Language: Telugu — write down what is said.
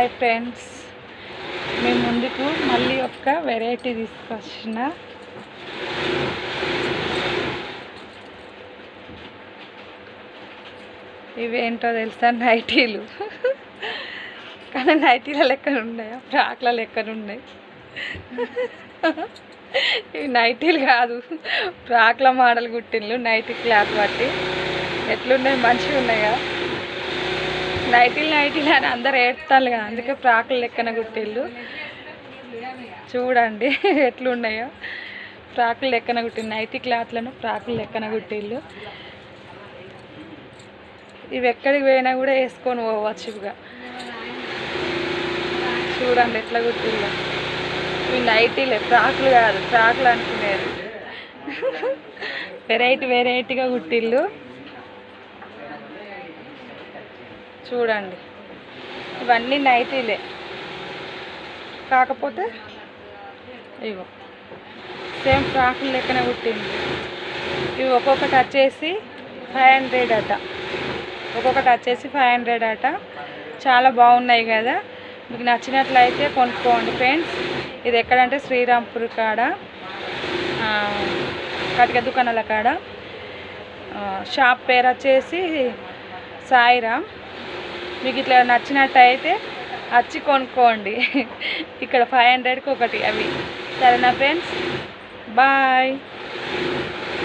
హాయ్ ఫ్రెండ్స్, మీ ముందుకు మళ్ళీ ఒక వెరైటీ తీసుకొచ్చిన. ఇవేంటో తెలుసా? నైటీలు. కానీ నైటీల లెక్కన ఉన్నాయా, ఫ్రాక్ల లెక్కన ఉన్నాయి. ఇవి నైటీలు కాదు, ఫ్రాక్ల మోడల్ కుట్టిన్లు. నైటీ క్లాత్ బట్టి ఎట్లున్నాయి, మంచిగా ఉన్నాయా? నైటీలు అని అందరు ఏడుతారు కదా, అందుకే ఫ్రాకులు లెక్కన కుట్టిళ్ళు. చూడండి ఎట్లున్నాయో, ఫ్రాకులు లెక్కన కుట్టింది. నైటీ క్లాత్లను ఫ్రాకులు లెక్కన కుట్టిళ్ళు. ఇవి ఎక్కడికి పోయినా కూడా వేసుకొని పోవచ్చు. ఇవిగా చూడండి ఎట్లా కుట్టిళ్ళు. ఇవి నైటీలే, ఫ్రాకులు కాదు. ఫ్రాకులు అనుకునేది. వెరైటీగా కుట్టిళ్ళు. చూడండి, ఇవన్నీ నైటీలే, కాకపోతే ఇగో సేమ్ ఫ్రాకులు లెక్కన కుట్టింది. ఇవి ఒక్కొక్కటి వచ్చేసి 500 అట. ఒక్కొక్కటి వచ్చేసి 500 అట. చాలా బాగున్నాయి కదా. మీకు నచ్చినట్లయితే కొనుక్కోండి ఫ్రెండ్స్. ఇది ఎక్కడంటే శ్రీరాంపూర్ కాడ, కటిక దుకాణాల కాడ. షాప్ పేరు వచ్చేసి సాయిరామ్. మీకు ఇట్లా నచ్చినట్టయితే వచ్చి కొనుక్కోండి. ఇక్కడ 500కి ఒకటి అవి. సరేనా ఫ్రెండ్స్, బాయ్.